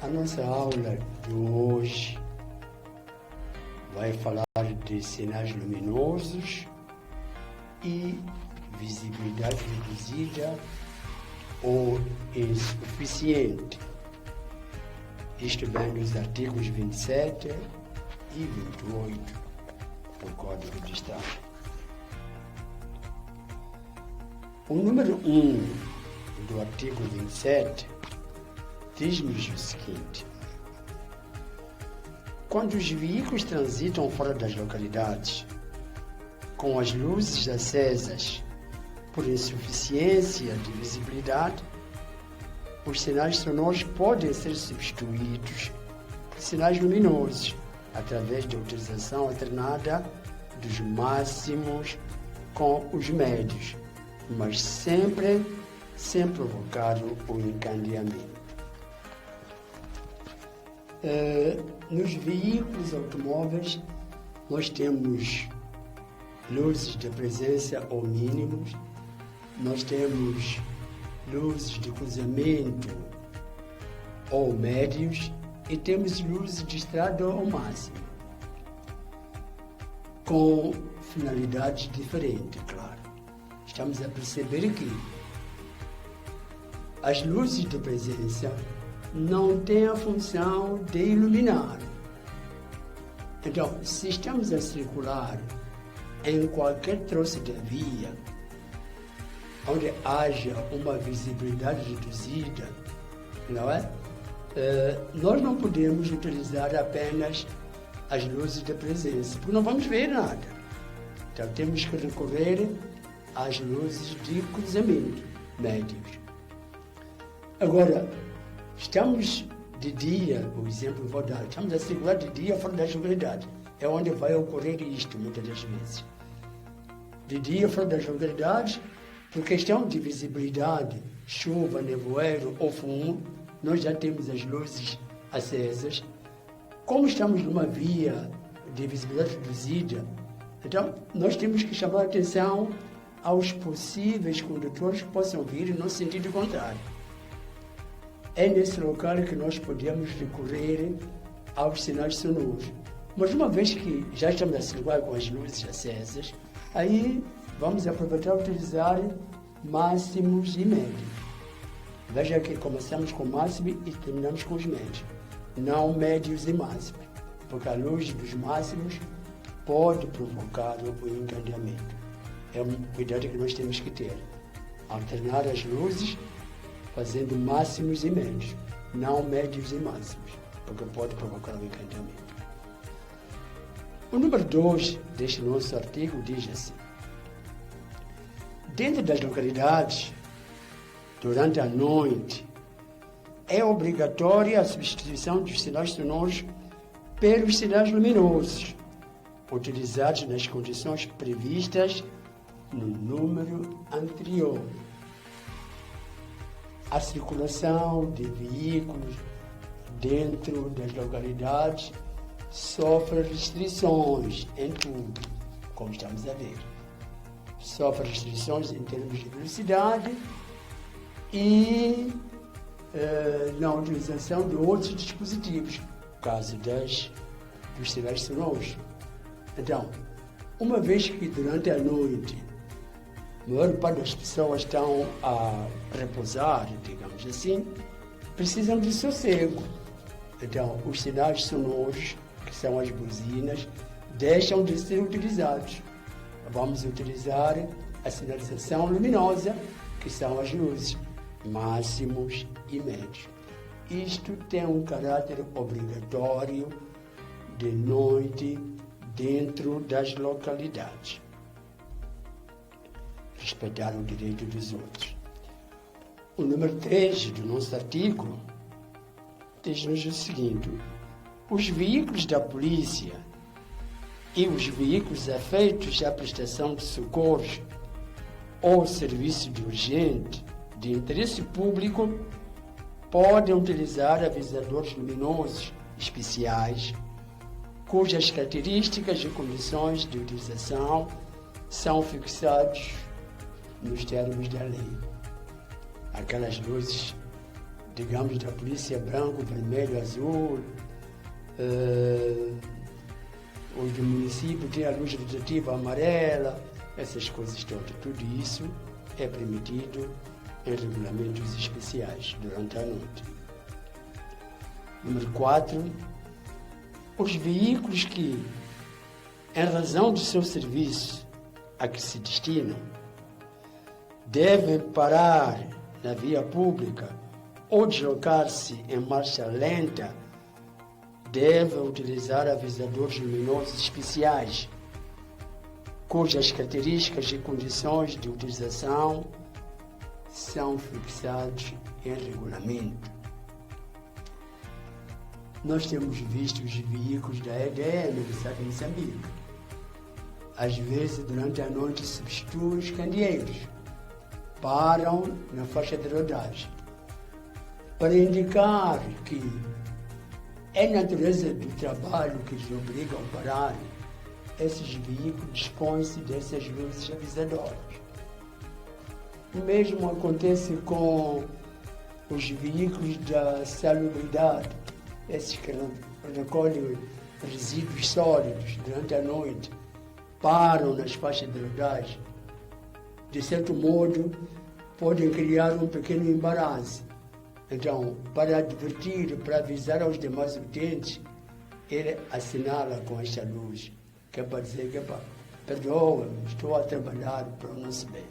A nossa aula de hoje vai falar de sinais luminosos e visibilidade reduzida ou insuficiente. Isto vem nos artigos 27 e 28 do Código de Estado. O número 1 do artigo 27 diz-nos o seguinte: quando os veículos transitam fora das localidades com as luzes acesas por insuficiência de visibilidade, os sinais sonoros podem ser substituídos por sinais luminosos através da utilização alternada dos máximos com os médios, mas sempre sem provocar o encandeamento. Nos veículos automóveis, nós temos luzes de presença ou mínimos, nós temos luzes de cruzamento ou médios e temos luzes de estrada ao máximo, com finalidades diferentes, claro. Estamos a perceber que as luzes de presença não têm a função de iluminar. Então, se estamos a circular em qualquer troço de via, onde haja uma visibilidade reduzida, não é? Nós não podemos utilizar apenas as luzes de presença, porque não vamos ver nada. Então, temos que recorrer às luzes de cruzamento médios. Agora, estamos de dia, o exemplo vou dar, estamos a circular de dia fora das localidades. É onde vai ocorrer isto, muitas das vezes. De dia fora das localidades, por questão de visibilidade, chuva, nevoeiro ou fumo, nós já temos as luzes acesas. Como estamos numa via de visibilidade reduzida, então nós temos que chamar a atenção aos possíveis condutores que possam vir no sentido contrário. É nesse local que nós podemos recorrer aos sinais sonoros. Mas uma vez que já estamos a circular com as luzes acesas, aí vamos aproveitar e utilizar máximos e médios. Veja que começamos com máximo e terminamos com os médios, não médios e máximos, porque a luz dos máximos pode provocar o encandeamento. É um cuidado que nós temos que ter. Alternar as luzes fazendo máximos e médios, não médios e máximos, porque pode provocar um encandeamento. O número 2 deste nosso artigo diz assim: dentro das localidades, durante a noite, é obrigatória a substituição dos sinais sonoros pelos sinais luminosos, utilizados nas condições previstas no número anterior. A circulação de veículos dentro das localidades sofre restrições em tudo, como estamos a ver. Sofre restrições em termos de velocidade e na utilização de outros dispositivos, no caso dos sinais sonoros. Então, uma vez que durante a noite a maior parte das pessoas estão a repousar, digamos assim, precisam de sossego. Então, os sinais sonoros, que são as buzinas, deixam de ser utilizados. Vamos utilizar a sinalização luminosa, que são as luzes, máximos e médios. Isto tem um caráter obrigatório de noite dentro das localidades. Respeitar o direito dos outros. O número 3 do nosso artigo diz-nos o seguinte: os veículos da polícia e os veículos afeitos à prestação de socorros ou serviço de urgente de interesse público podem utilizar avisadores luminosos especiais, cujas características e condições de utilização são fixados nos termos da lei. Aquelas luzes digamos, da polícia branco, vermelho, azul. Os do município têm a luz rotativa amarela, essas coisas todas. Tudo isso é permitido em regulamentos especiais durante a noite. Número 4. Os veículos que, em razão do seu serviço a que se destinam, devem parar na via pública ou deslocar-se em marcha lenta, devem utilizar avisadores luminosos especiais, cujas características e condições de utilização são fixados em regulamento. Nós temos visto os veículos da EDM do Estado de Moçambique. Às vezes, durante a noite, substituem os candeeiros, param na faixa de rodagem, para indicar que é a natureza do trabalho que lhes obriga a parar. Esses veículos dispõem-se dessas luzes avisadoras. O mesmo acontece com os veículos da salubridade, esses que recolhem resíduos sólidos durante a noite, param nas faixas de rodagem. De certo modo, podem criar um pequeno embaraço. Então, para advertir, para avisar aos demais utentes, ele assinala com esta luz, que é para dizer que, perdoa-me, estou a trabalhar para o nosso bem.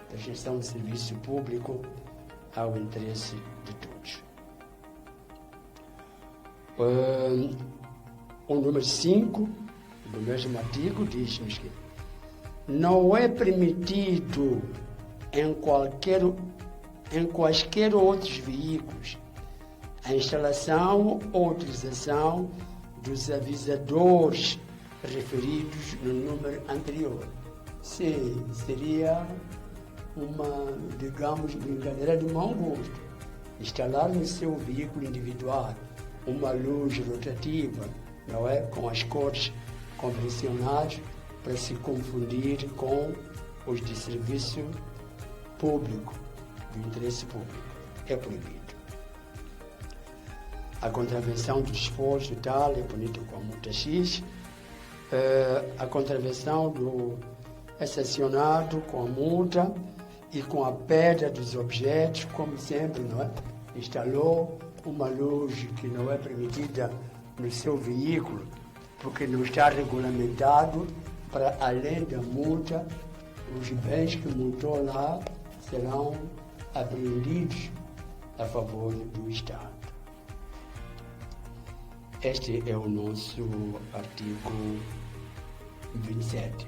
Prestação de serviço público ao interesse de todos. O número 5 do mesmo artigo diz-nos que não é permitido em quaisquer outros veículos a instalação ou utilização dos avisadores referidos no número anterior. Sim, seria uma, digamos, brincadeira de mau gosto. Instalar no seu veículo individual uma luz rotativa, não é? Com as cores convencionais, para se confundir com os de serviço público, do interesse público. É proibido. A contravenção do disposto tal é punida com a multa X. A contravenção é sancionado com a multa e com a perda dos objetos, como sempre, não é? Instalou uma luz que não é permitida no seu veículo, porque não está regulamentado, para além da multa, os bens que multou lá serão apreendidos a favor do Estado. Este é o nosso artigo 27.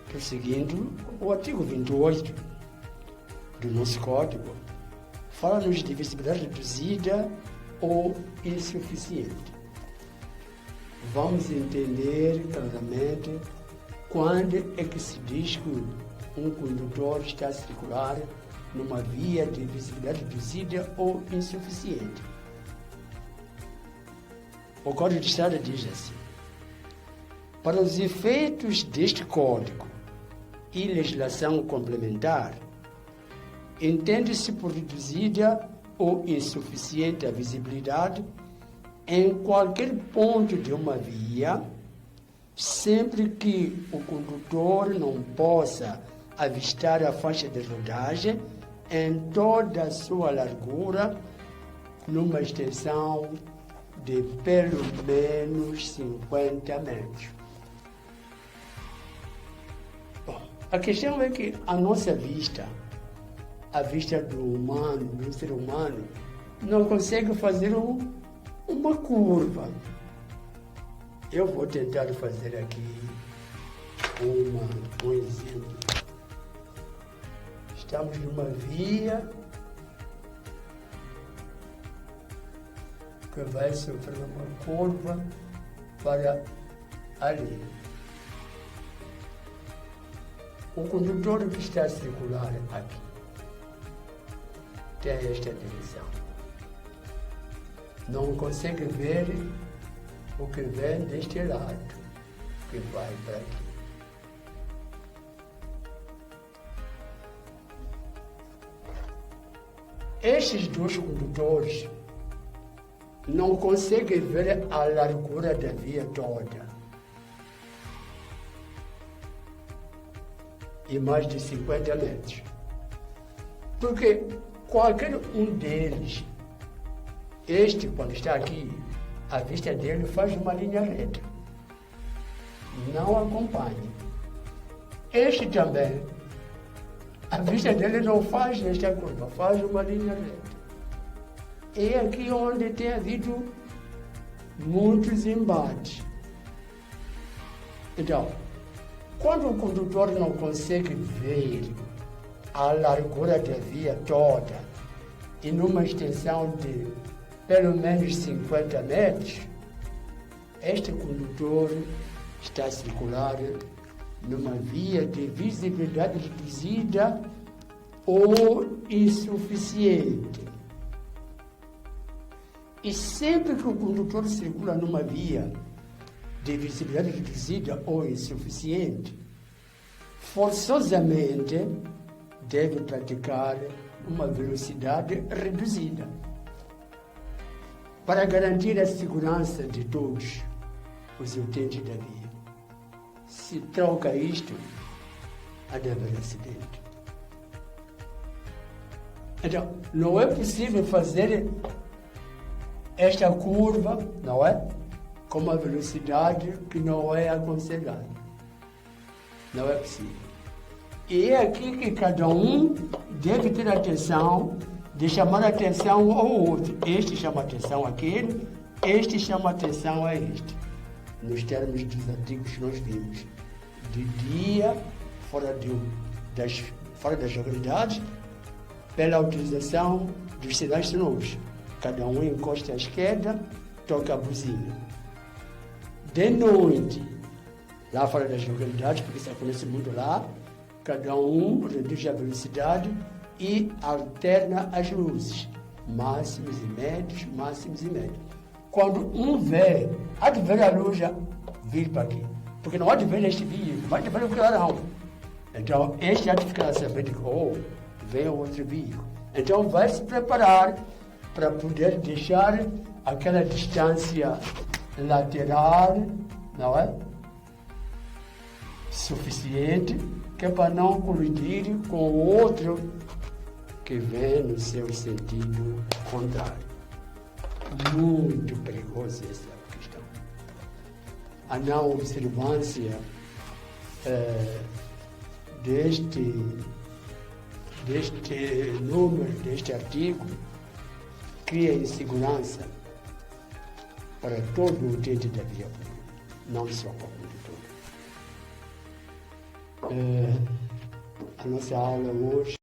Prosseguindo, o artigo 28 do nosso Código fala-nos de visibilidade reduzida ou insuficiente. Vamos entender claramente quando é que se diz que um condutor está a circular numa via de visibilidade reduzida ou insuficiente. O Código de Estrada diz assim: para os efeitos deste Código e legislação complementar, entende-se por reduzida ou insuficiente a visibilidade em qualquer ponto de uma via, sempre que o condutor não possa avistar a faixa de rodagem em toda a sua largura, numa extensão de pelo menos 50 metros. Bom, a questão é que a nossa vista, a vista do ser humano, não consegue fazer uma curva. Eu vou tentar fazer aqui um exemplo. Estamos numa via que vai sofrer uma curva para ali. O condutor que está a circular aqui tem esta direção. Não consegue ver o que vem deste lado, que vai para aqui. Estes dois condutores não conseguem ver a largura da via toda. E mais de 50 metros. Porque qualquer um deles, este quando está aqui, a vista dele faz uma linha reta. Não acompanha. Este também, a vista dele não faz esta curva, faz uma linha reta. É aqui onde tem havido muitos embates. Então, quando o condutor não consegue ver a largura da via toda e numa extensão de pelo menos 50 metros, este condutor está a circular numa via de visibilidade reduzida ou insuficiente. E sempre que o condutor circula numa via de visibilidade reduzida ou insuficiente, forçosamente deve praticar uma velocidade reduzida para garantir a segurança de todos os utentes da via. Se troca isto, há de haver acidente. Então, não é possível fazer esta curva, não é? Com uma velocidade que não é aconselhável. Não é possível. E é aqui que cada um deve ter atenção de chamar a atenção ao outro. Este chama a atenção àquele, este chama a atenção a este. Nos termos dos artigos que nós vimos. De dia, fora das localidades, pela utilização dos sinais sonoros. Cada um encosta à esquerda, toca a buzina. De noite, lá fora das localidades, porque isso acontece muito lá, cada um reduz a velocidade e alterna as luzes, máximos e médios, máximos e médios. Quando um vê, há de ver a luz vir para aqui, porque não há de ver este veículo, mas há de ver o clarão. Então, este há de ficar a saber de que, vem outro veículo. Então, vai se preparar para poder deixar aquela distância lateral, não é? Suficiente, que é para não colidir com o outro que vem no seu sentido contrário. Muito perigosa essa questão. A não observância deste número, deste artigo, cria insegurança para todo o utente da via pública, não só para o condutor. A nossa aula hoje